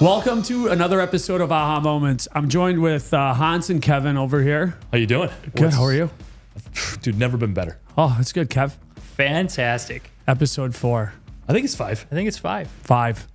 Welcome to another episode of AhHa Moments. I'm joined with Hans and Kevin over here. How you doing? Good. How are you? Dude, never been better. Oh, that's good, Kev. Fantastic. Episode 4. I think it's 5. I think it's 5. 5.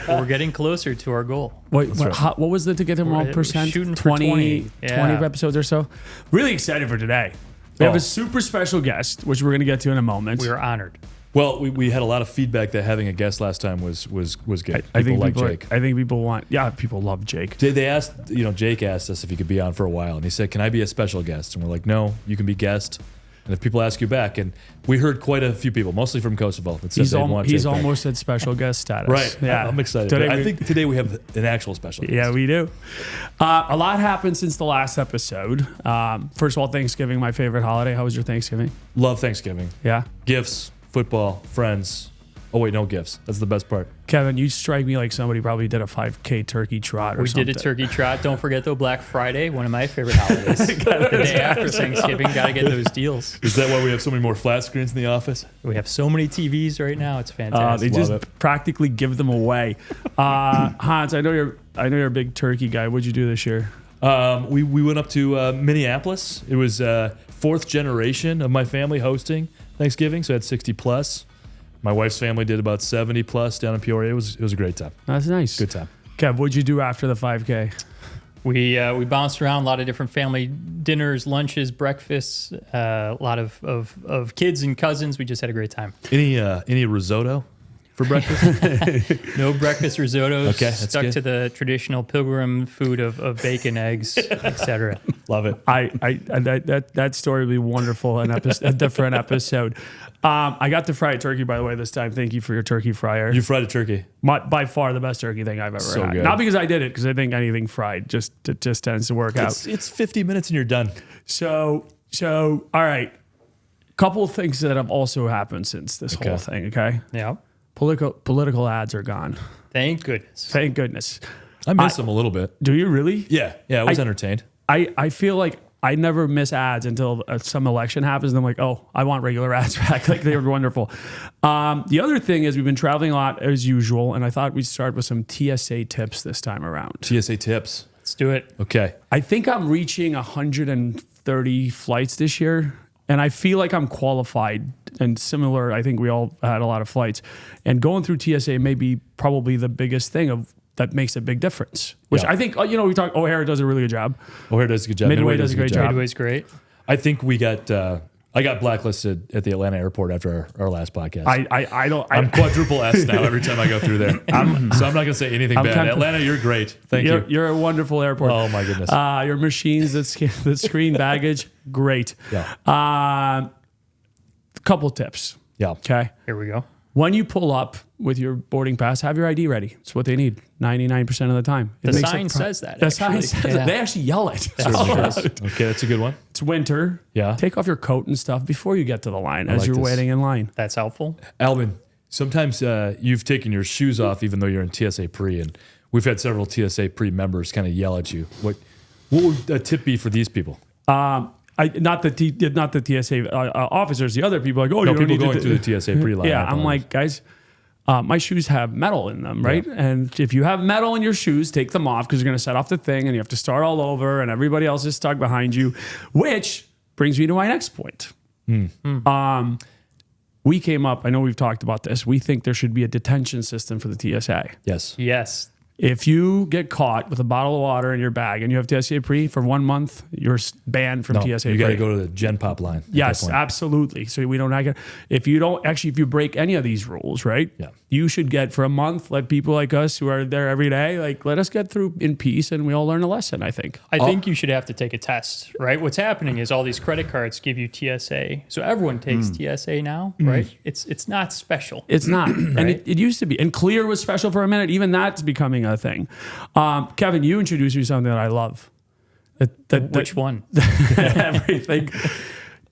We're getting closer to our goal. What was it to get them all percent? Shooting for 20. 20 episodes or so. Really excited for today. We have a super special guest, which we're going to get to in a moment. We are honored. Well, we had a lot of feedback that having a guest last time was good. I think like people Jake. I think people want. Yeah, people love Jake. They asked, Jake asked us if he could be on for a while, and he said, "Can I be a special guest?" And we're like, "No, you can be guest." And if people ask you back, and we heard quite a few people, mostly from Kosovo, that said they'd want Jake He's back. almost at special guest status. Right. Yeah, I'm excited. Today I think today we have an actual special guest. Yeah, we do. A lot happened since the last episode. First of all, Thanksgiving, my favorite holiday. How was your Thanksgiving? Love Thanksgiving. Yeah. Gifts, football, friends. Oh wait, no gifts. That's the best part. Kevin, you strike me like somebody probably did a 5K turkey trot or something. We did a turkey trot. Don't forget, though, Black Friday, one of my favorite holidays. The day after Thanksgiving, got to get those deals. Is that why we have so many more flat screens in the office? We have so many TVs right now. It's fantastic. They just practically give them away. Hans, I know you're a big turkey guy. What'd you do this year? We went up to Minneapolis. It was fourth generation of my family hosting Thanksgiving, so I had 60 plus. My wife's family did about 70 plus down in Peoria. It was a great time. That's nice. Good time. Kev, what'd you do after the 5K? We bounced around a lot of different family dinners, lunches, breakfasts, a lot of kids and cousins. We just had a great time. Any risotto for breakfast? No breakfast risottos. Okay, that's stuck good. to the traditional pilgrim food of bacon, eggs, etc. Love it. That story would be wonderful in a different episode. I got to fry a turkey, by the way, this time. Thank you for your turkey fryer. You fried a turkey. By far the best turkey thing I've ever So had. good. Not because I did it, because I think anything fried just tends to work out. It's 50 minutes and you're done. So all right. Couple of things that have also happened since this whole thing, okay? Yeah. Political ads are gone. Thank goodness. Thank goodness. I miss them a little bit. Do you really? Yeah, I was entertained. I feel like I never miss ads until some election happens. And I'm like, oh, I want regular ads back. Like they were wonderful. The other thing is we've been traveling a lot as usual. And I thought we'd start with some TSA tips this time around. TSA tips. Let's do it. Okay. I think I'm reaching 130 flights this year. And I feel like I'm qualified and similar. I think we all had a lot of flights. And going through TSA may be probably the biggest thing that makes a big difference. Which I think, we talk, O'Hara does a really good job. O'Hara does a good job. Midway does a great job. Midway's great. I think we got... I got blacklisted at the Atlanta airport after our last podcast. I'm quadruple S now every time I go through there. So I'm not going to say anything bad. Atlanta, you're great. Thank you. You're a wonderful airport. Oh, my goodness. Your machines that screen baggage, great. Yeah. Couple tips. Yeah. Okay. Here we go. When you pull up with your boarding pass, have your ID ready. It's what they need 99% of the time. The sign says that. The sign says it. They actually yell it. Okay, that's a good one. It's winter. Yeah. Take off your coat and stuff before you get to the line as you're waiting in line. That's helpful. Alban, sometimes you've taken your shoes off even though you're in TSA pre, and we've had several TSA pre members kind of yell at you. What would a tip be for these people? Not the TSA officers. The other people are like, oh, No, you don't people need going through the TSA pre line. Yeah, I'm like, guys, my shoes have metal in them, right? Yeah. And if you have metal in your shoes, take them off because you're going to set off the thing and you have to start all over and everybody else is stuck behind you, which brings me to my next point. We came up, I know we've talked about this, we think there should be a detention system for the TSA. Yes. If you get caught with a bottle of water in your bag and you have TSA pre for 1 month, you're banned from TSA pre. You got to go to the Gen Pop line. Yes, absolutely. So we don't get, if you break any of these rules, right? Yeah. You should get for a month, let people like us who are there every day, like let us get through in peace and we all learn a lesson, I think. I think you should have to take a test, right? What's happening is all these credit cards give you TSA. So everyone takes TSA now, right? It's not special. It's not. And Right? it used to be. And Clear was special for a minute. Even that's becoming a thing. Kevin, you introduced me to something that I love. Which one? Everything.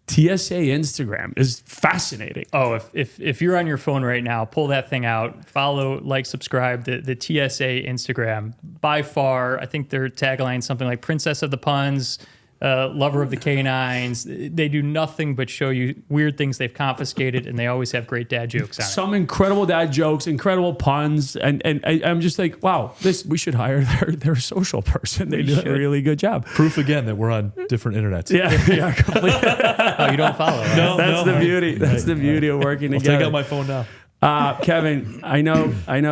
TSA Instagram is fascinating. Oh, if you're on your phone right now, pull that thing out, follow, subscribe the TSA Instagram. By far, I think their tagline is something like Princess of the Puns, lover of the canines. They do nothing but show you weird things they've confiscated, and they always have great dad jokes on it. Some incredible dad jokes, incredible puns, and I'm just like, wow, we should hire their social person. They do a really good job. Proof again that we're on different internets. Yeah, completely. Oh, you don't follow? Right? No, That's the beauty. That's the beauty of working I'll together. take out my phone now. Kevin, I know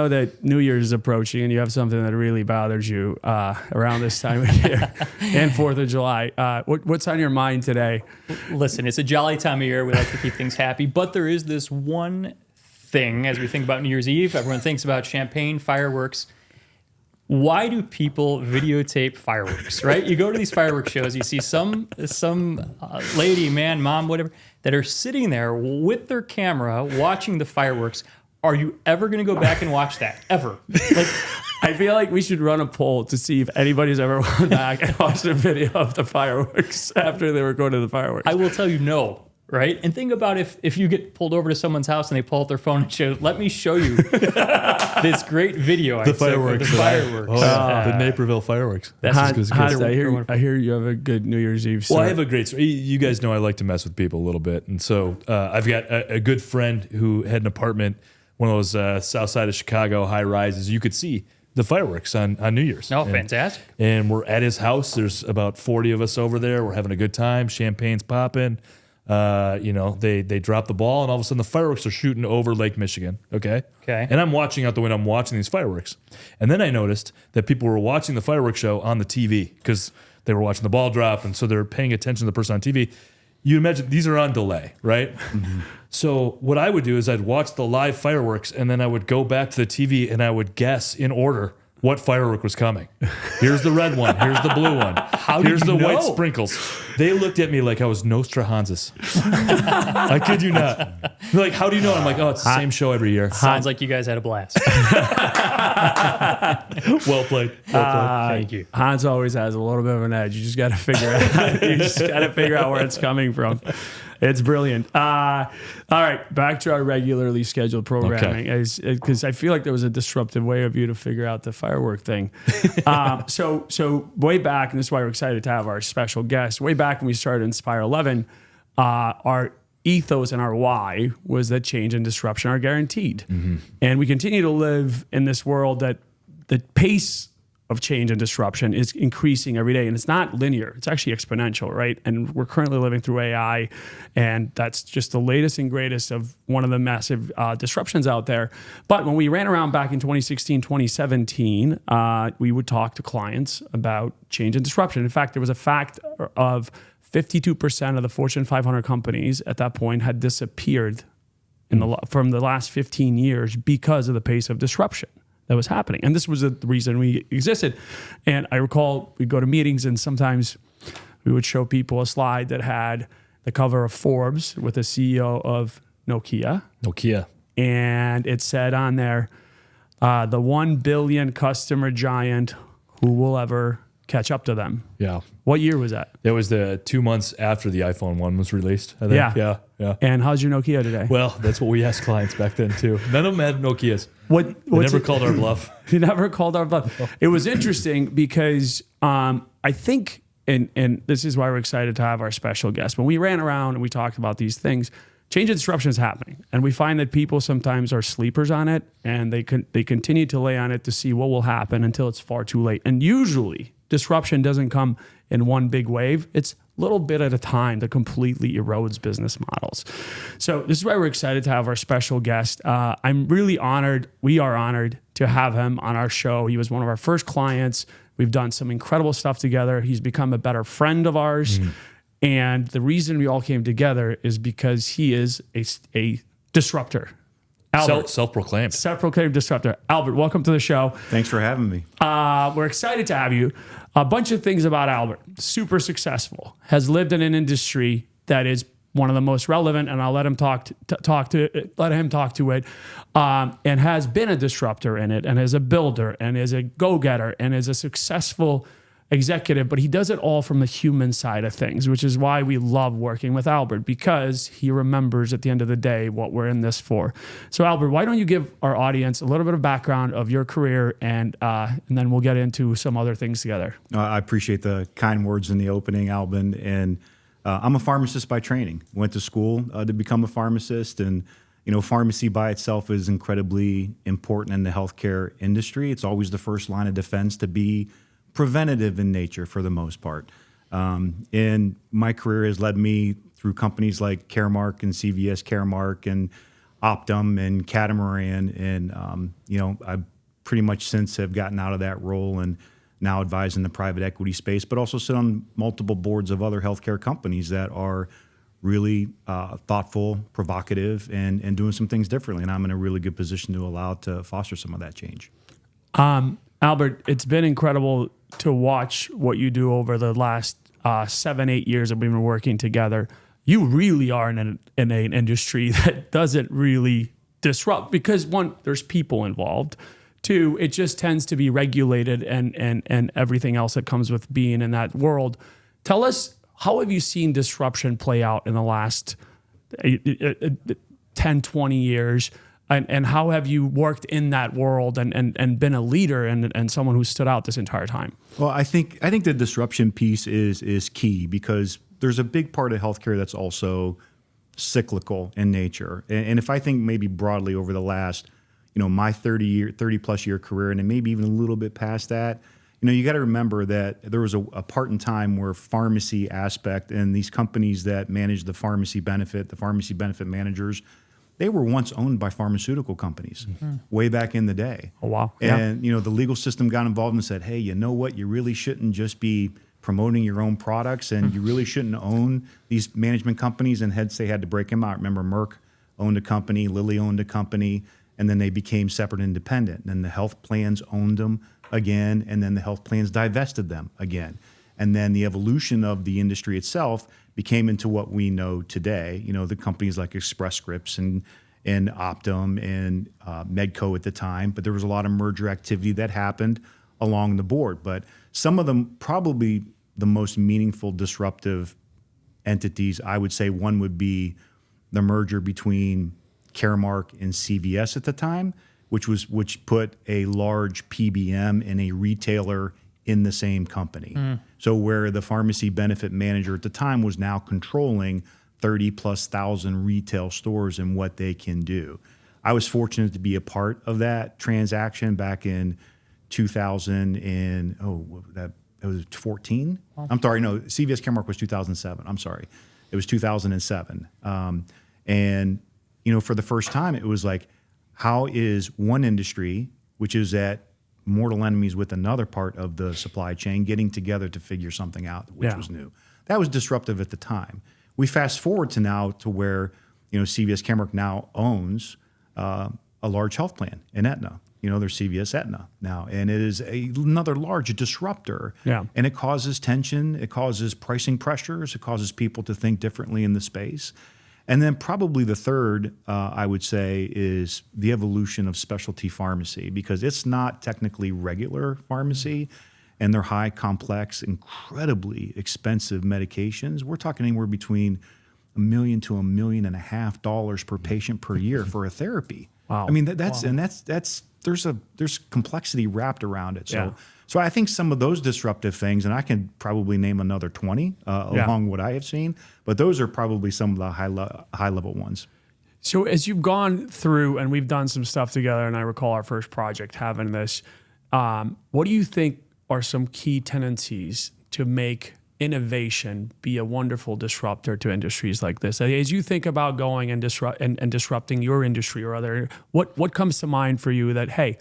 that New Year's is approaching, and you have something that really bothers you around this time of year and 4th of July. What's on your mind today? Listen, it's a jolly time of year. We like to keep things happy, but there is this one thing as we think about New Year's Eve. Everyone thinks about champagne, fireworks. Why do people videotape fireworks, right? You go to these fireworks shows, you see some lady, man, mom, whatever, that are sitting there with their camera watching the fireworks. Are you ever going to go back and watch that? Ever? Like, I feel like we should run a poll to see if anybody's ever gone back and watched a video of the fireworks after they were going to the fireworks. I will tell you no. Right? And think about if you get pulled over to someone's house and they pull out their phone and show, let me show you this great video. The fireworks. The fireworks. Oh, yeah. The Naperville fireworks. That's Hans, I hear you have a good New Year's Eve story. Well, I have a great story. You guys know I like to mess with people a little bit. And so I've got a good friend who had an apartment, one of those south side of Chicago high rises. You could see the fireworks on New Year's. Oh, fantastic. And we're at his house. There's about 40 of us over there. We're having a good time. Champagne's popping. They drop the ball, and all of a sudden the fireworks are shooting over Lake Michigan. Okay. And I'm watching out the window. I'm watching these fireworks, and then I noticed that people were watching the fireworks show on the TV because they were watching the ball drop, and so they're paying attention to the person on TV. You imagine these are on delay, right? Mm-hmm. So what I would do is I'd watch the live fireworks, and then I would go back to the TV and I would guess in order what firework was coming. Here's the red one. Here's the blue one. Here's the white sprinkles. They looked at me like I was Nostradamus. I kid you not. They're like, how do you know? I'm like, oh, it's the same show every year. Sounds like you guys had a blast. Well played. Thank you. Hans always has a little bit of an edge. You just got to figure out where it's coming from. It's brilliant. All right, back to our regularly scheduled programming, because I feel like there was a disruptive way of you to figure out the firework thing. So way back, and this is why we're excited to have our special guest. Way back when we started Inspire 11, our ethos and our why was that change and disruption are guaranteed, and we continue to live in this world that the pace of change and disruption is increasing every day. And it's not linear, it's actually exponential, right? And we're currently living through AI, and that's just the latest and greatest of one of the massive disruptions out there. But when we ran around back in 2016, 2017, we would talk to clients about change and disruption. In fact, there was a fact of 52% of the Fortune 500 companies at that point had disappeared from the last 15 years because of the pace of disruption that was happening. And this was the reason we existed. And I recall we'd go to meetings, and sometimes we would show people a slide that had the cover of Forbes with the CEO of Nokia. And it said on there, the 1 billion customer giant who will ever catch up to them. Yeah. What year was that? That was the 2 months after the iPhone 1 was released, I think. Yeah. And how's your Nokia today? Well, that's what we asked clients back then too. None of them had Nokias. They never called our bluff. He never called our bluff. It was interesting because I think, and this is why we're excited to have our special guest. When we ran around and we talked about these things, change and disruption is happening. And we find that people sometimes are sleepers on it, and they continue to lay on it to see what will happen until it's far too late. And usually disruption doesn't come in one big wave. It's a little bit at a time that completely erodes business models. So this is why we're excited to have our special guest. I'm really honored. We are honored to have him on our show. He was one of our first clients. We've done some incredible stuff together. He's become a better friend of ours. And the reason we all came together is because he is a disruptor. Albert, self-proclaimed disruptor. Albert, welcome to the show. Thanks for having me. We're excited to have you. A bunch of things about Albert. Super successful. Has lived in an industry that is one of the most relevant, and I'll let him talk to it. And has been a disruptor in it, and is a builder, and is a go-getter, and is a successful executive, but he does it all from the human side of things, which is why we love working with Albert, because he remembers at the end of the day what we're in this for. So Albert, why don't you give our audience a little bit of background of your career, and then we'll get into some other things together. I appreciate the kind words in the opening, Alban. And I'm a pharmacist by training. Went to school to become a pharmacist, and pharmacy by itself is incredibly important in the healthcare industry. It's always the first line of defense to be preventative in nature for the most part. And my career has led me through companies like Caremark and CVS Caremark and Optum and Catamaran. And, I pretty much since have gotten out of that role and now advise in the private equity space, but also sit on multiple boards of other healthcare companies that are really thoughtful, provocative, and doing some things differently. And I'm in a really good position to allow to foster some of that change. Albert, it's been incredible to watch what you do over the last 7-8 years that we've been working together. You really are in an industry that doesn't really disrupt because, one, there's people involved. Two, it just tends to be regulated and everything else that comes with being in that world. Tell us, how have you seen disruption play out in the last 10, 20 years? And how have you worked in that world and been a leader and someone who stood out this entire time? Well, I think the disruption piece is key because there's a big part of healthcare that's also cyclical in nature. And if I think maybe broadly over the last, my 30 plus year career, and then maybe even a little bit past that, you got to remember that there was a part in time where pharmacy aspect and these companies that manage the pharmacy benefit managers, they were once owned by pharmaceutical companies way back in the day. Oh, wow. And, the legal system got involved and said, hey, you know what? You really shouldn't just be promoting your own products, and you really shouldn't own these management companies, and they had to break them out. Remember, Merck owned a company, Lilly owned a company, and then they became separate and independent. And then the health plans owned them again, and then the health plans divested them again. And then the evolution of the industry itself became into what we know today. The companies like Express Scripts and Optum and Medco at the time. But there was a lot of merger activity that happened along the board. But some of them, probably the most meaningful disruptive entities, I would say one would be the merger between Caremark and CVS at the time, which put a large PBM and a retailer in the same company. So where the pharmacy benefit manager at the time was now controlling 30,000+ retail stores and what they can do. I was fortunate to be a part of that transaction back in 2000 and that was 14. I'm sorry, no, CVS Caremark was 2007. I'm sorry, it was 2007. And for the first time, it was like, how is one industry, which is at mortal enemies with another part of the supply chain, getting together to figure something out, which was new. That was disruptive at the time. We fast forward to now to where, CVS Caremark now owns a large health plan in Aetna. There's CVS Aetna now, and it is another large disruptor. Yeah. And it causes tension, it causes pricing pressures, it causes people to think differently in the space. And then probably the third, I would say, is the evolution of specialty pharmacy, because it's not technically regular pharmacy, and they're high, complex, incredibly expensive medications. We're talking anywhere between $1 million to $1.5 million per patient per year for a therapy. Wow. I mean, there's complexity wrapped around it. So I think some of those disruptive things, and I can probably name another 20 along what I have seen, but those are probably some of the high level ones. So as you've gone through, and we've done some stuff together, and I recall our first project having this, what do you think are some key tendencies to make innovation be a wonderful disruptor to industries like this? As you think about going and disrupting your industry or other, what comes to mind for you that, hey,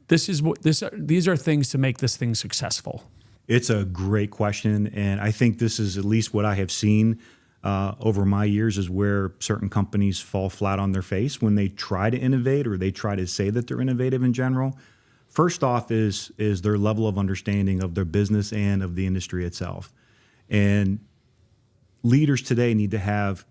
these are things to make this thing successful? It's a great question, and I think this is at least what I have seen over my years is where certain companies fall flat on their face when they try to innovate or they try to say that they're innovative in general. First off is their level of understanding of their business and of the industry itself. And leaders today need to have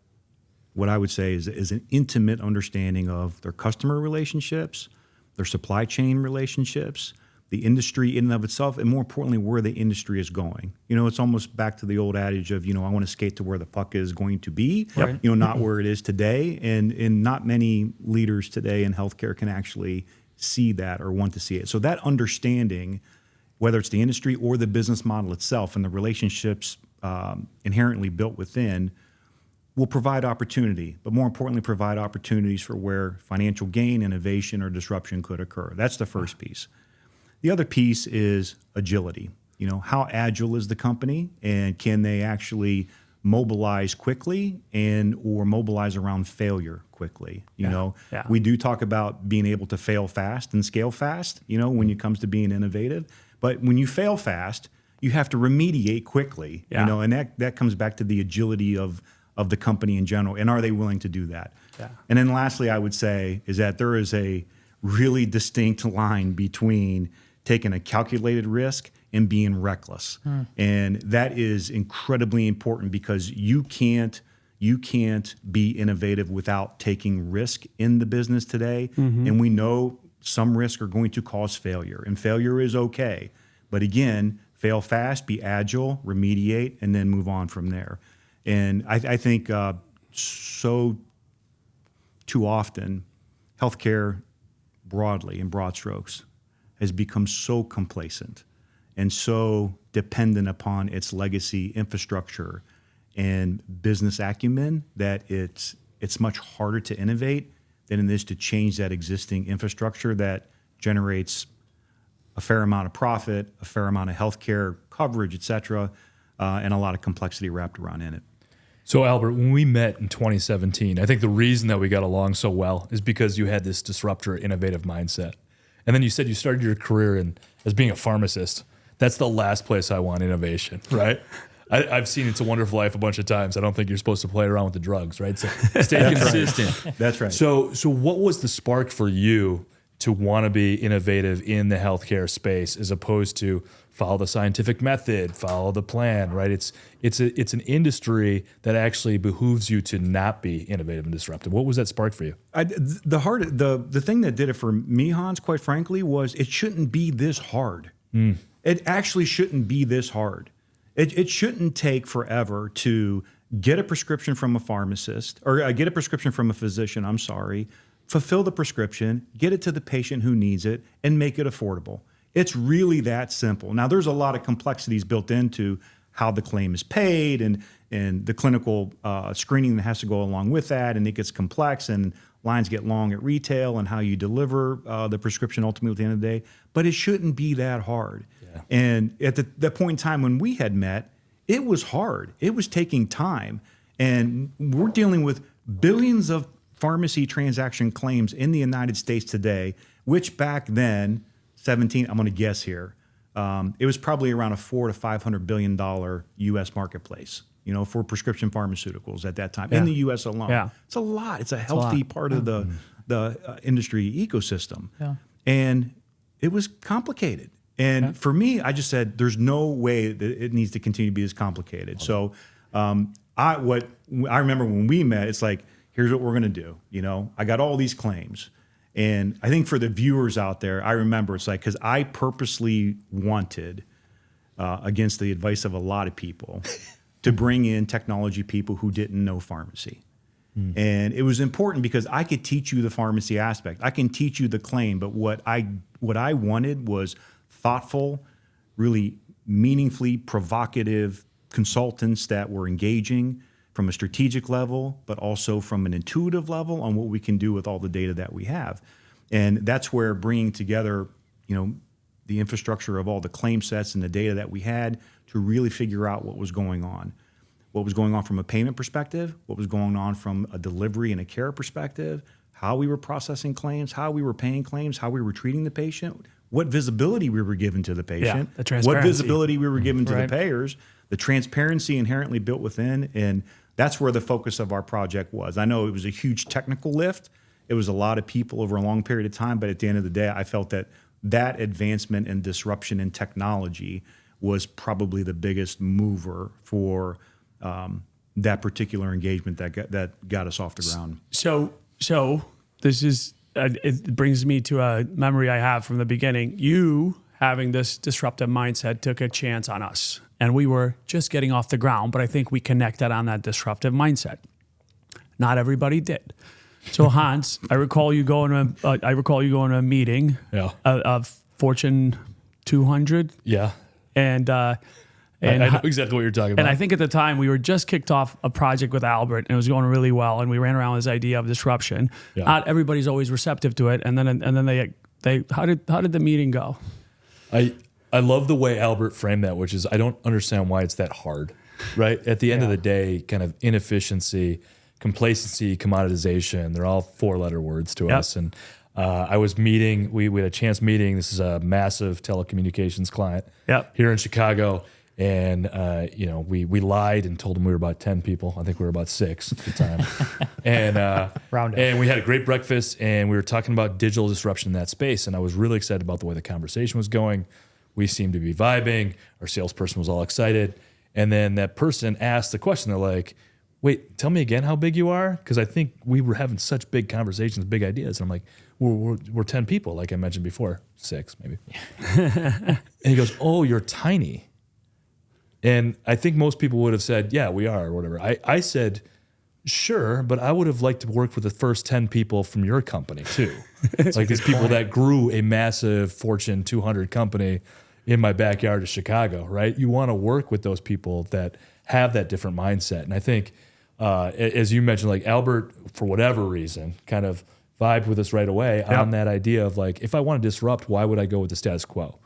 what I would say is an intimate understanding of their customer relationships, their supply chain relationships, the industry in and of itself, and more importantly, where the industry is going. It's almost back to the old adage of, I want to skate to where the puck is going to be, Right. not where it is today. And not many leaders today in healthcare can actually see that or want to see it. So that understanding, whether it's the industry or the business model itself and the relationships inherently built within, will provide opportunity, but more importantly, provide opportunities for where financial gain, innovation, or disruption could occur. That's the first piece. The other piece is agility. How agile is the company, and can they actually mobilize quickly or mobilize around failure quickly? We do talk about being able to fail fast and scale fast, when it comes to being innovative. But when you fail fast, you have to remediate quickly, and that comes back to the agility of the company in general. And are they willing to do that? Yeah. And then lastly, I would say is that there is a really distinct line between taking a calculated risk and being reckless. And that is incredibly important because you can't be innovative without taking risk in the business today. And we know some risks are going to cause failure, and failure is okay. But again, fail fast, be agile, remediate, and then move on from there. And I think so too often, healthcare broadly, in broad strokes, has become so complacent and so dependent upon its legacy infrastructure and business acumen that it's much harder to innovate than it is to change that existing infrastructure that generates a fair amount of profit, a fair amount of healthcare coverage, et cetera, and a lot of complexity wrapped around in it. So Albert, when we met in 2017, I think the reason that we got along so well is because you had this disruptor, innovative mindset. And then you said you started your career as being a pharmacist. That's the last place I want innovation, right? I've seen It's a Wonderful Life a bunch of times. I don't think you're supposed to play around with the drugs, right? So stay consistent. That's right. So what was the spark for you to want to be innovative in the healthcare space as opposed to follow the scientific method, follow the plan, right? It's an industry that actually behooves you to not be innovative and disruptive. What was that spark for you? The thing that did it for me, Hans, quite frankly, was it shouldn't be this hard. It actually shouldn't be this hard. It shouldn't take forever to get a prescription from a pharmacist or get a prescription from a physician, fulfill the prescription, get it to the patient who needs it, and make it affordable. It's really that simple. Now, there's a lot of complexities built into how the claim is paid and the clinical screening that has to go along with that, and it gets complex and lines get long at retail and how you deliver the prescription ultimately at the end of the day. But it shouldn't be that hard. Yeah. And at the point in time when we had met, it was hard. It was taking time. And we're dealing with billions of pharmacy transaction claims in the United States today, which back then, 17, I'm going to guess here, it was probably around a $400 to $500 billion U.S. marketplace, for prescription pharmaceuticals at that time in the U.S. alone. Yeah. It's a lot. It's a healthy part of the industry ecosystem. Yeah. And it was complicated. And for me, I just said, there's no way that it needs to continue to be this complicated. Okay. So I remember when we met, it's like, here's what we're going to do. I got all these claims. And I think for the viewers out there, I remember it's like, because I purposely wanted, against the advice of a lot of people, to bring in technology people who didn't know pharmacy. And it was important because I could teach you the pharmacy aspect. I can teach you the claim, but what I wanted was thoughtful, really meaningfully provocative consultants that were engaging from a strategic level, but also from an intuitive level on what we can do with all the data that we have. And that's where bringing together, the infrastructure of all the claim sets and the data that we had to really figure out what was going on. What was going on from a payment perspective, what was going on from a delivery and a care perspective, how we were processing claims, how we were paying claims, how we were treating the patient, what visibility we were giving to the patient, what visibility we were giving to the payers, the transparency inherently built within, and that's where the focus of our project was. I know it was a huge technical lift. It was a lot of people over a long period of time, but at the end of the day, I felt that advancement and disruption in technology was probably the biggest mover for that particular engagement that got us off the ground. So this is it brings me to a memory I have from the beginning. You having this disruptive mindset took a chance on us. And we were just getting off the ground, but I think we connected on that disruptive mindset. Not everybody did. So Hans, I recall you going to a meeting Yeah. of Fortune 200. Yeah. And I know exactly what you're talking about. and I think at the time we were just kicked off a project with Albert, and it was going really well. And we ran around with this idea of disruption. Yeah. Not everybody's always receptive to it. And then they how did the meeting go? I love the way Albert framed that, which is I don't understand why it's that hard, right? At the end of the day, kind of inefficiency, complacency, commoditization, they're all 4-letter words to us. And I was meeting, we had a chance meeting. This is a massive telecommunications client here in Chicago. And, we lied and told them we were about 10 people. I think we were about 6 at the time. And we had a great breakfast, and we were talking about digital disruption in that space. And I was really excited about the way the conversation was going. We seemed to be vibing. Our salesperson was all excited. And then that person asked the question. They're like, wait, tell me again how big you are? Because I think we were having such big conversations, big ideas. And I'm like, we're 10 people, like I mentioned before. 6, maybe. And he goes, oh, you're tiny. And I think most people would have said, yeah, we are, or whatever. I said, sure, but I would have liked to work with the first 10 people from your company too. Like these people that grew a massive Fortune 200 company in my backyard of Chicago, right? You want to work with those people that have that different mindset. And I think, as you mentioned, like Albert, for whatever reason, kind of vibed with us right away on that idea of like, if I want to disrupt, why would I go with the status quo?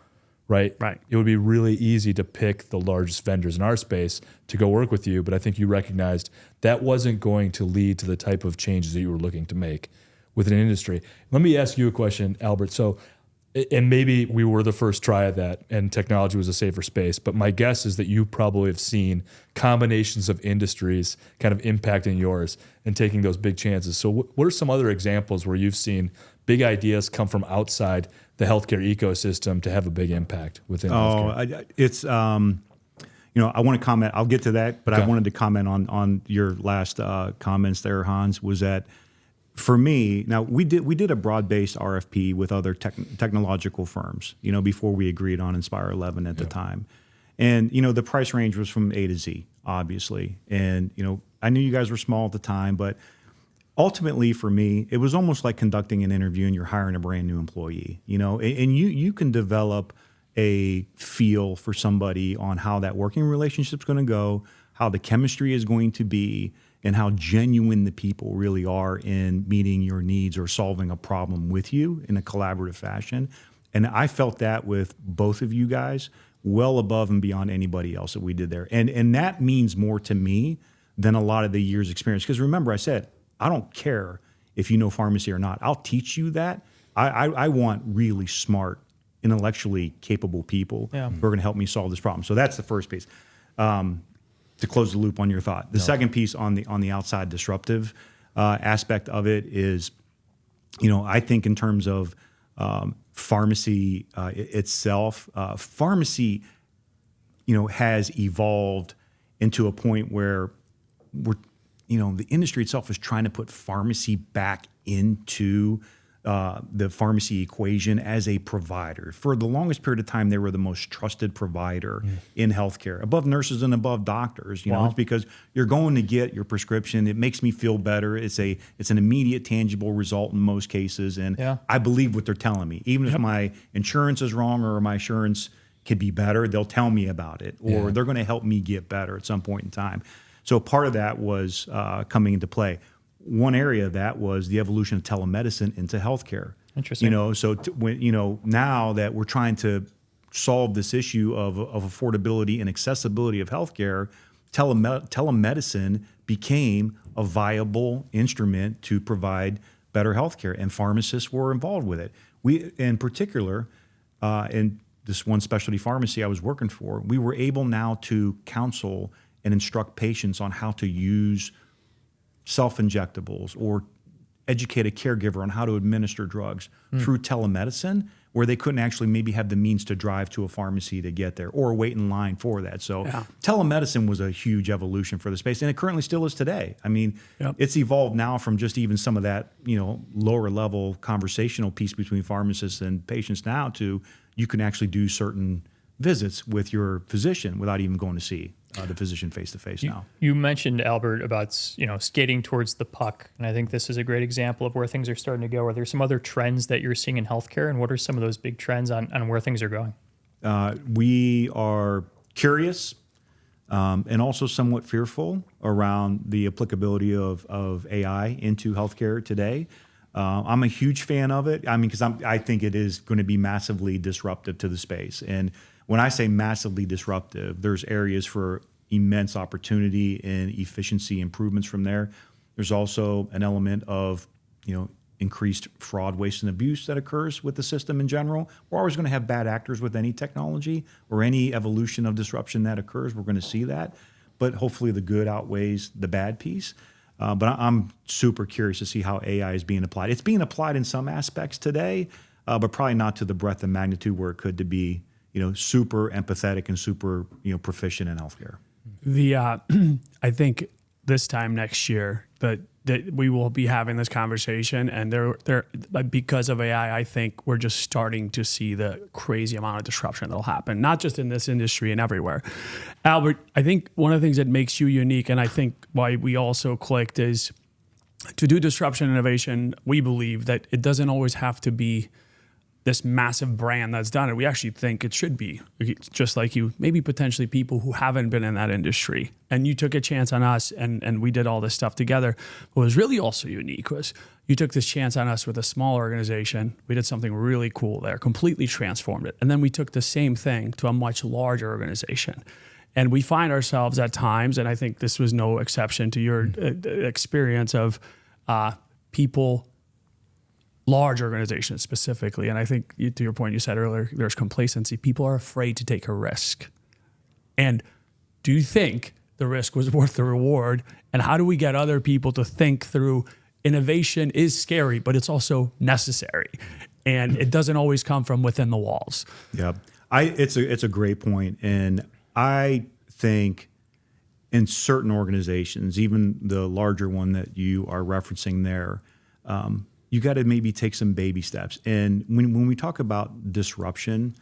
Right? It would be really easy to pick the largest vendors in our space to go work with you, but I think you recognized that wasn't going to lead to the type of changes that you were looking to make within an industry. Let me ask you a question, Albert. So, and maybe we were the first try at that and technology was a safer space, but my guess is that you probably have seen combinations of industries kind of impacting yours and taking those big chances. So what are some other examples where you've seen big ideas come from outside the healthcare ecosystem to have a big impact within healthcare? It's, I want to comment. I'll get to that, but I wanted to comment on your last comments there, Hans, was that for me, now we did a broad-based RFP with other technological firms, before we agreed on Inspire 11 at the time. And, the price range was from A to Z, obviously. And, I knew you guys were small at the time, but ultimately for me, it was almost like conducting an interview and you're hiring a brand new employee, and you can develop a feel for somebody on how that working relationship's going to go, how the chemistry is going to be, and how genuine the people really are in meeting your needs or solving a problem with you in a collaborative fashion. And I felt that with both of you guys well above and beyond anybody else that we did there. And that means more to me than a lot of the years experience. Because remember, I said, I don't care if you know pharmacy or not. I'll teach you that. I want really smart, intellectually capable people who are going to help me solve this problem. So that's the first piece. To close the loop on your thought. The second piece on the outside disruptive aspect of it is, I think in terms of pharmacy itself, pharmacy, has evolved into a point where the industry itself is trying to put pharmacy back into the pharmacy equation as a provider. For the longest period of time, they were the most trusted provider in healthcare, above nurses and above doctors. It's because you're going to get your prescription. It makes me feel better. It's an immediate, tangible result in most cases, and I believe what they're telling me. Even if my insurance is wrong or my insurance could be better, they'll tell me about it, or they're going to help me get better at some point in time. So part of that was coming into play. One area of that was the evolution of telemedicine into healthcare. Interesting. Now that we're trying to solve this issue of affordability and accessibility of healthcare, telemedicine became a viable instrument to provide better healthcare, and pharmacists were involved with it. We, in particular, in this one specialty pharmacy I was working for, we were able now to counsel and instruct patients on how to use self-injectables or educate a caregiver on how to administer drugs through telemedicine, where they couldn't actually maybe have the means to drive to a pharmacy to get there or wait in line for that. So telemedicine was a huge evolution for the space, and it currently still is today. I mean, it's evolved now from just even some of that, lower level conversational piece between pharmacists and patients now to you can actually do certain visits with your physician without even going to see the physician face to face now. You mentioned, Albert, about skating towards the puck, and I think this is a great example of where things are starting to go. Are there some other trends that you're seeing in healthcare, and what are some of those big trends on where things are going? We are curious and also somewhat fearful around the applicability of AI into healthcare today. I'm a huge fan of it. I mean, because I think it is going to be massively disruptive to the space. And when I say massively disruptive, there's areas for immense opportunity and efficiency improvements from there. There's also an element of, increased fraud, waste, and abuse that occurs with the system in general. We're always going to have bad actors with any technology or any evolution of disruption that occurs. We're going to see that. But hopefully the good outweighs the bad piece. But I'm super curious to see how AI is being applied. It's being applied in some aspects today, but probably not to the breadth and magnitude where it could to be, super empathetic and super, proficient in healthcare. I think this time next year that we will be having this conversation, and there because of AI, I think we're just starting to see the crazy amount of disruption that'll happen, not just in this industry and everywhere. Albert, I think one of the things that makes you unique, and I think why we also clicked, is to do disruption innovation. We believe that it doesn't always have to be this massive brand that's done it. We actually think it should be just like you, maybe potentially people who haven't been in that industry. And you took a chance on us, and we did all this stuff together. What was really also unique was you took this chance on us with a small organization. We did something really cool there, completely transformed it. And then we took the same thing to a much larger organization. And we find ourselves at times, and I think this was no exception to your experience of people, large organizations specifically. And I think to your point, you said earlier, there's complacency. People are afraid to take a risk. And do you think the risk was worth the reward? And how do we get other people to think through innovation is scary, but it's also necessary. And it doesn't always come from within the walls. Yeah, it's a great point. And I think in certain organizations, even the larger one that you are referencing there, you got to maybe take some baby steps. And when we talk about disruption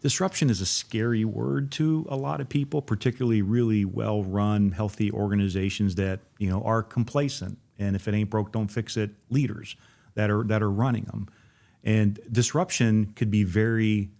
is a scary word to a lot of people, particularly really well-run, healthy organizations that are complacent. And if it ain't broke, don't fix it. Leaders that are running them, and disruption could be very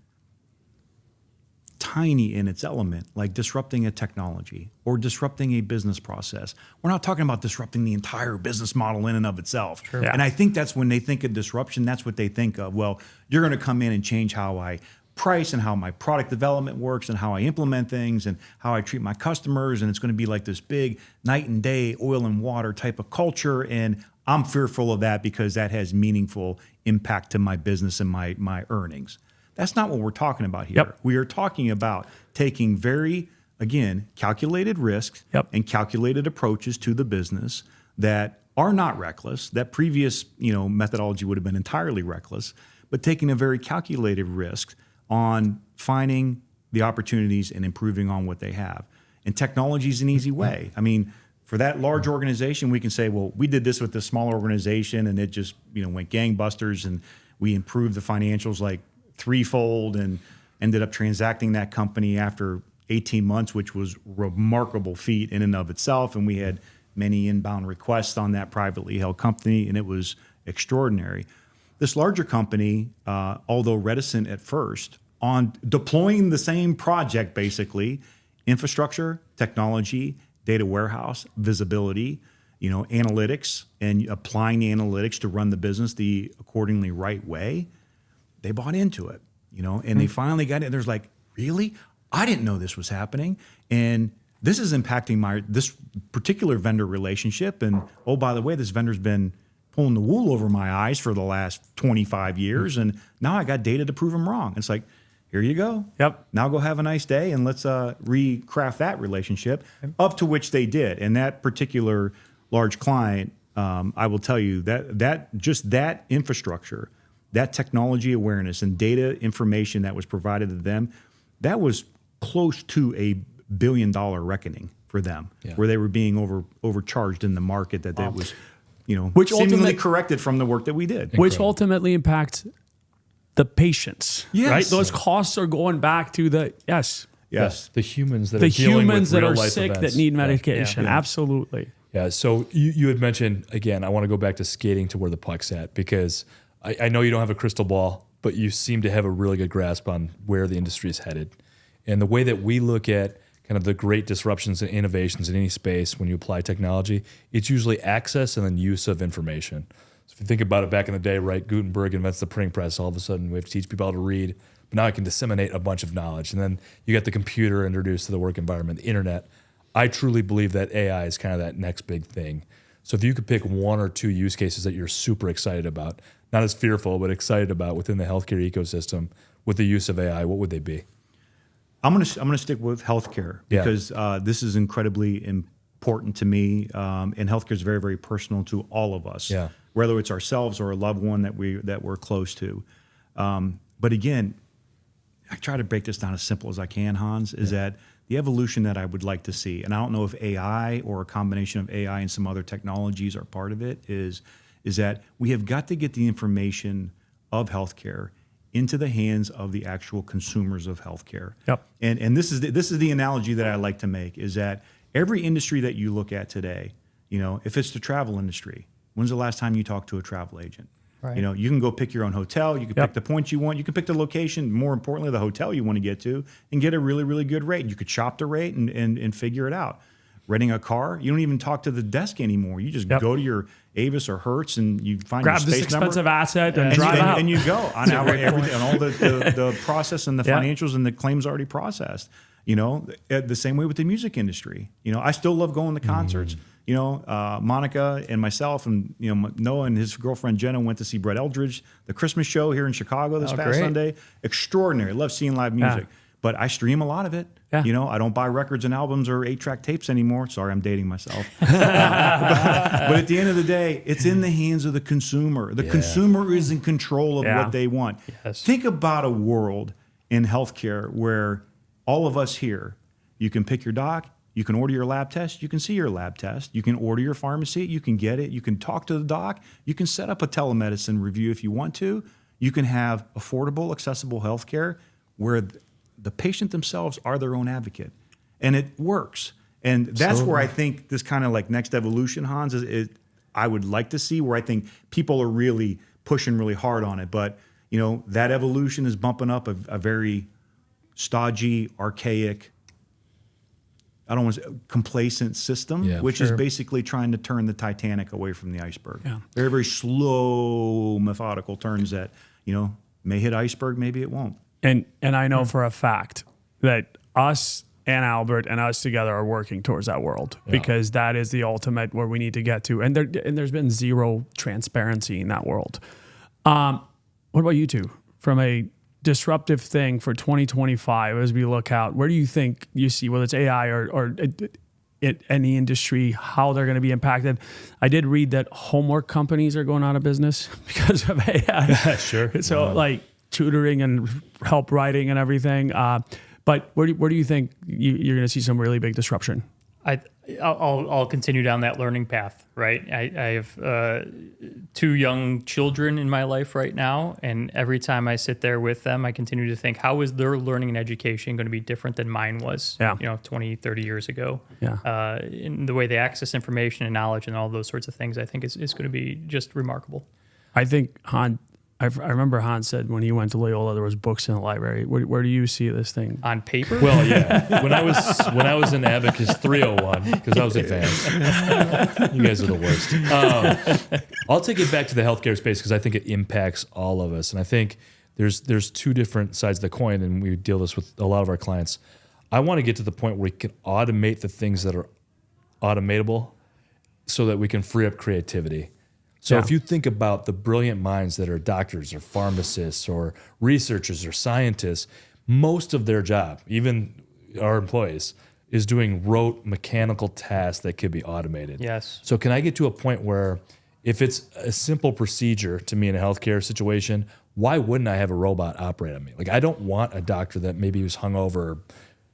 tiny in its element, like disrupting a technology or disrupting a business process. We're not talking about disrupting the entire business model in and of itself. Sure. Yeah. And I think that's when they think of disruption, that's what they think of. Well, you're going to come in and change how I price and how my product development works and how I implement things and how I treat my customers. And it's going to be like this big night and day, oil and water type of culture. And I'm fearful of that because that has meaningful impact to my business and my earnings. That's not what we're talking about here. Yep. We are talking about taking very, again, calculated risks and calculated approaches to the business that are not reckless. That previous, methodology would have been entirely reckless, but taking a very calculated risk on finding the opportunities and improving on what they have. And technology is an easy way. I mean, for that large organization, we can say, well, we did this with this smaller organization and it just, went gangbusters and we improved the financials like threefold and ended up transacting that company after 18 months, which was a remarkable feat in and of itself. And we had many inbound requests on that privately held company, and it was extraordinary. This larger company, although reticent at first on deploying the same project, basically, infrastructure, technology, data warehouse, visibility, analytics, and applying the analytics to run the business the accordingly right way, they bought into it, and they finally got it. There's like, really? I didn't know this was happening. And this is impacting this particular vendor relationship. And oh, by the way, this vendor's been pulling the wool over my eyes for the last 25 years. And now I got data to prove them wrong. It's like, here you go. Yep. Now go have a nice day and let's recraft that relationship, up to which they did. And that particular large client, I will tell you that infrastructure, that technology awareness and data information that was provided to them, that was close to $1 billion reckoning for them, where they were being overcharged in the market that it was, Which seemingly ultimate- corrected from the work that we did. Which ultimately impacts the patients, Yes. right? Those costs are going back to the Yes. The humans that the are dealing humans with that real are life sick events. that need medication. Absolutely. Yeah. So you had mentioned, again, I want to go back to skating to where the puck's at, because I know you don't have a crystal ball, but you seem to have a really good grasp on where the industry is headed. And the way that we look at kind of the great disruptions and innovations in any space when you apply technology, it's usually access and then use of information. So if you think about it, back in the day, right, Gutenberg invents the printing press. All of a sudden, we have to teach people how to read. But now I can disseminate a bunch of knowledge. And then you get the computer introduced to the work environment, the internet. I truly believe that AI is kind of that next big thing. So if you could pick one or two use cases that you're super excited about, not as fearful, but excited about within the healthcare ecosystem with the use of AI, what would they be? I'm gonna stick with healthcare because this is incredibly important to me, and healthcare is very, very personal to all of us. Yeah. Whether it's ourselves or a loved one that we're close to. But again, I try to break this down as simple as I can, Hans, is that the evolution that I would like to see, and I don't know if AI or a combination of AI and some other technologies are part of it, is that we have got to get the information of healthcare into the hands of the actual consumers of healthcare. Yep. And this is the analogy that I like to make, is that every industry that you look at today, if it's the travel industry, when's the last time you talked to a travel agent? Right. You can go pick your own hotel. You can pick the points you want. You can pick the location, more importantly, the hotel you want to get to, and get a really, really good rate. You could shop the rate and figure it out. Renting a car, you don't even talk to the desk anymore. You just go to your Avis or Hertz and you find Grab your this space number. expensive asset and And drive out. and you go on everything, on all the process and the financials and the claims already processed. The same way with the music industry. I still love going to concerts. Monica and myself and Noah and his girlfriend Jenna went to see Brett Eldredge, the Christmas show here in Chicago this past great. Sunday. Extraordinary. Love seeing live music. But I stream a lot of it. Yeah. I don't buy records and albums or 8-track tapes anymore. Sorry, I'm dating myself. But at the end of the day, it's in the hands of the consumer. The consumer is in control of what they want. Yes. Think about a world in healthcare where all of us here, you can pick your doc, you can order your lab test, you can see your lab test, you can order your pharmacy, you can get it, you can talk to the doc, you can set up a telemedicine review if you want to, you can have affordable, accessible healthcare where the patient themselves are their own advocate. And it works. And that's where I think this kind of like next evolution, Hans, I would like to see, where I think people are really pushing really hard on it. But, that evolution is bumping up a very stodgy, archaic, I don't want to say complacent system, which is basically trying to turn the Titanic away from the iceberg. Yeah. Very, very slow, methodical turns that, may hit iceberg, maybe it won't. And I know for a fact that us and Albert and us together are working towards that world, because that is the ultimate where we need to get to. And there's been zero transparency in that world. What about you two? From a disruptive thing for 2025 as we look out, where do you think you see, whether it's AI or any industry, how they're going to be impacted? I did read that homework companies are going out of business because of AI. Sure. So like tutoring and help writing and everything. But where do you think you're going to see some really big disruption? I'll continue down that learning path, right? I have 2 young children in my life right now, and every time I sit there with them, I continue to think, how is their learning and education going to be different than mine was, 20, 30 years ago? Yeah. In the way they access information and knowledge and all those sorts of things, I think is going to be just remarkable. I think I remember Hans said when he went to Loyola, there was books in the library. Where do you see this thing? On paper? Well, yeah. When I was in Abacus 301, because I was advanced. You guys are the worst. I'll take it back to the healthcare space because I think it impacts all of us, and I think there's 2 different sides of the coin, and we deal this with a lot of our clients. I want to get to the point where we can automate the things that are automatable, so that we can free up creativity. So if you think about the brilliant minds that are doctors or pharmacists or researchers or scientists, most of their job, even our employees, is doing rote mechanical tasks that could be automated. Yes. So can I get to a point where if it's a simple procedure to me in a healthcare situation, why wouldn't I have a robot operate on me? Like, I don't want a doctor that maybe was hungover, or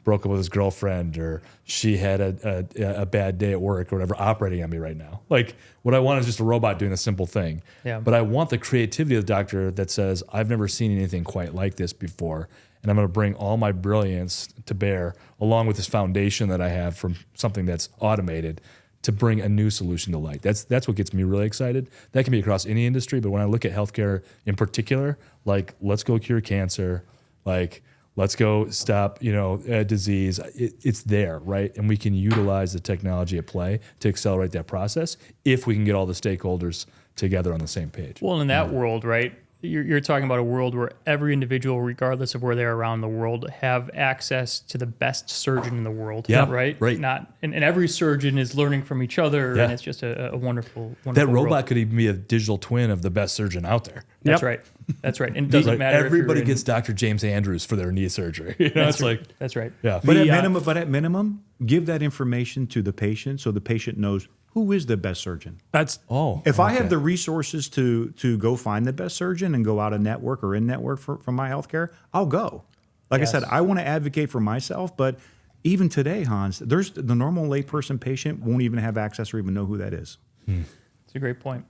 broke up with his girlfriend, or she had a bad day at work or whatever operating on me right now. Like, what I want is just a robot doing a simple thing. Yeah. But I want the creativity of the doctor that says, I've never seen anything quite like this before, and I'm going to bring all my brilliance to bear, along with this foundation that I have from something that's automated, to bring a new solution to light. That's what gets me really excited. That can be across any industry, but when I look at healthcare in particular, like, let's go cure cancer, like, let's go stop, disease. It's there, right? And we can utilize the technology at play to accelerate that process if we can get all the stakeholders together on the same page. Well, in that world, right, you're talking about a world where every individual, regardless of where they're around the world, have access to the best surgeon in the world. Yeah, right. right. And every surgeon is learning from each other, Yeah. and it's just a wonderful, wonderful That robot world. could even be a digital twin of the best surgeon out there. That's Yep. right. That's right. And it doesn't Like, matter. if everybody you're in- gets Dr. James Andrews for their knee surgery. That's It's right. like, That's right. yeah. But The, at minimum, give that information to the patient so the patient knows who is the best surgeon. That's If I have the resources to go find the best surgeon and go out of network or in network for my healthcare, I'll go. Like I said, I want to advocate for myself, but even today, Hans, there's the normal layperson patient won't even have access or even know who that is. It's a great point.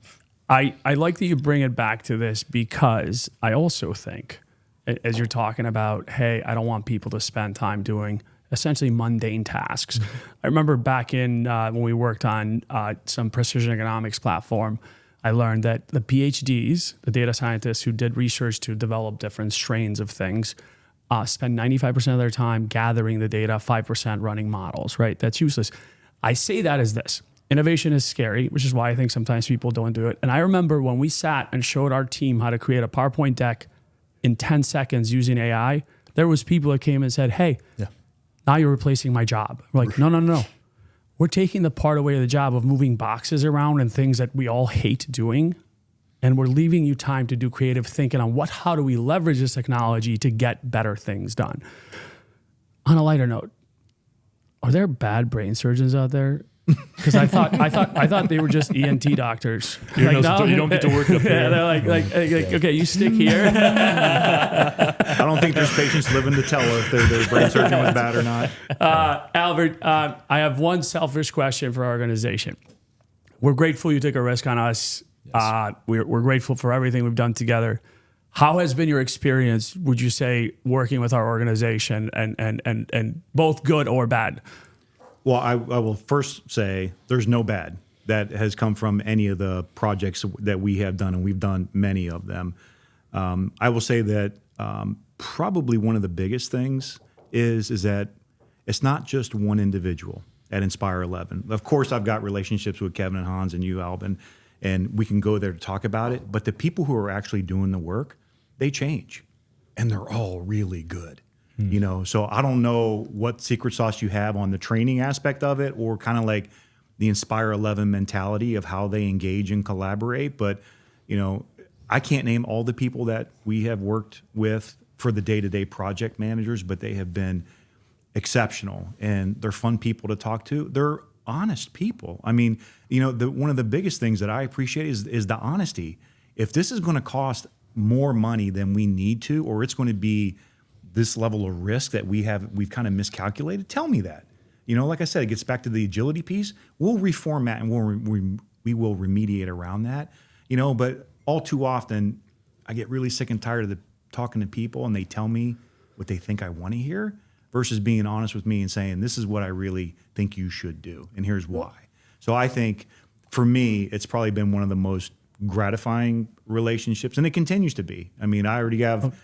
I like that you bring it back to this, because I also think, as you're talking about, hey, I don't want people to spend time doing essentially mundane tasks. I remember back in when we worked on some precision economics platform, I learned that the PhDs, the data scientists who did research to develop different strains of things, spend 95% of their time gathering the data, 5% running models, right? That's useless. I say that as this. Innovation is scary, which is why I think sometimes people don't do it. And I remember when we sat and showed our team how to create a PowerPoint deck in 10 seconds using AI, there was people that came and said, hey, now you're replacing my job. We're like, no. We're taking the part away of the job of moving boxes around and things that we all hate doing. And we're leaving you time to do creative thinking on how do we leverage this technology to get better things done. On a lighter note, are there bad brain surgeons out there? Because I thought they were just ENT doctors. You don't get to work up here. Yeah, they're like, okay, you stick here. I don't think there's patients living to tell if their brain surgeon was bad or not. Albert, I have one selfish question for our organization. We're grateful you took a risk on us. Yes. We're grateful for everything we've done together. How has been your experience, would you say, working with our organization, and both good or bad? Well, I will first say there's no bad that has come from any of the projects that we have done, and we've done many of them. I will say that probably one of the biggest things is that it's not just one individual at Inspire 11. Of course, I've got relationships with Kevin and Hans and you, Alban, and we can go there to talk about it. But the people who are actually doing the work, they change, and they're all really good. So I don't know what secret sauce you have on the training aspect of it, or kind of like the Inspire 11 mentality of how they engage and collaborate. But, I can't name all the people that we have worked with for the day-to-day project managers, but they have been exceptional, and they're fun people to talk to. They're honest people. I mean, one of the biggest things that I appreciate is the honesty. If this is going to cost more money than we need to, or it's going to be this level of risk that we've kind of miscalculated, tell me that. Like I said, it gets back to the agility piece. We'll reformat and we will remediate around that. But all too often, I get really sick and tired of talking to people, and they tell me what they think I want to hear, versus being honest with me and saying, this is what I really think you should do, and here's why. So I think, for me, it's probably been one of the most gratifying relationships, and it continues to be. I mean, I already have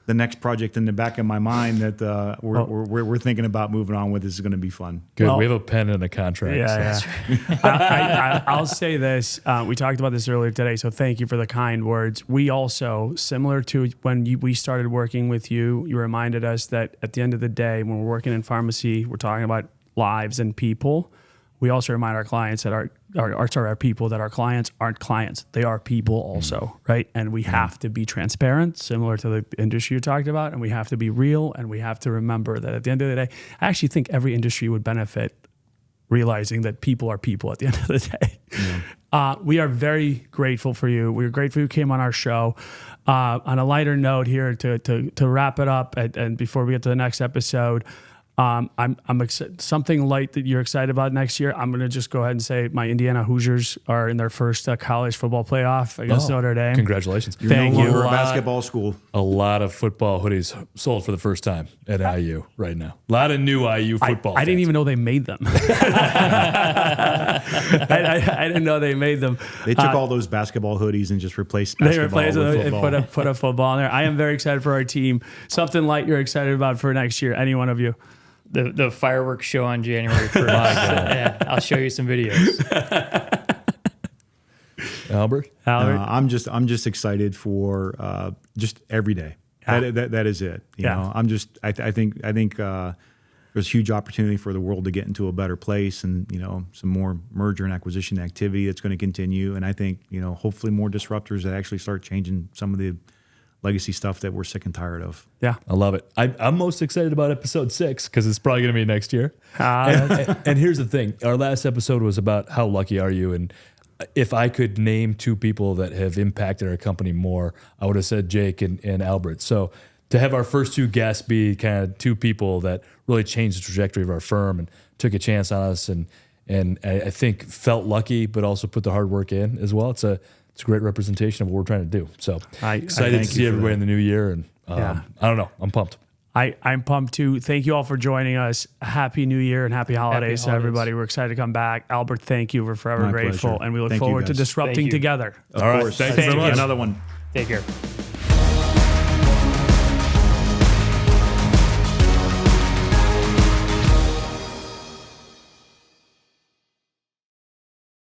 the next project in the back of my mind that we're thinking about moving on with. This is going to be fun. Good. Well, we have a pen and a contract. Yeah. I'll say this. We talked about this earlier today, so thank you for the kind words. We also, similar to when we started working with you, you reminded us that at the end of the day, when we're working in pharmacy, we're talking about lives and people. We also remind our clients that our people that our clients aren't clients. They are people also, right? And we have to be transparent, similar to the industry you talked about, and we have to be real, and we have to remember that at the end of the day, I actually think every industry would benefit realizing that people are people at the end of the day. We are very grateful for you. We're grateful you came on our show. On a lighter note here to wrap it up, and before we get to the next episode, I'm something light that you're excited about next year. I'm going to just go ahead and say my Indiana Hoosiers are in their first college football playoff against Notre Dame. Congratulations. Thank you. We're a basketball school. A lot of football hoodies sold for the first time at IU right now. A lot of new IU football I didn't fans. even know they made them. I didn't know they made them. They took all those basketball hoodies and just replaced They basketball replaced with it football. and put a football in there. I am very excited for our team. Something light you're excited about for next year. Any one of you? The fireworks show on January 1st. Yeah, I'll show you some videos. Albert? Albert? I'm just excited for just every day. That is it. You know, I think there's huge opportunity for the world to get into a better place, and some more merger and acquisition activity that's going to continue. And I think hopefully more disruptors that actually start changing some of the legacy stuff that we're sick and tired of. Yeah. I love it. I'm most excited about episode 6 because it's probably going to be next year. And here's the thing. Our last episode was about how lucky are you, and if I could name 2 people that have impacted our company more, I would have said Jake and Albert. So to have our first 2 guests be kind of 2 people that really changed the trajectory of our firm and took a chance on us, and I think felt lucky, but also put the hard work in as well. It's a great representation of what we're trying to do. So excited to see everybody in the new year. And I don't know. I'm pumped. I'm pumped too. Thank you all for joining us. Happy New Year and happy holidays to everybody. We're excited to come back. Albert, thank you. We're forever My grateful. pleasure. And we look Thank you, forward to guys. disrupting Thank you. together. All right. Thank you so much. Another one. Take care.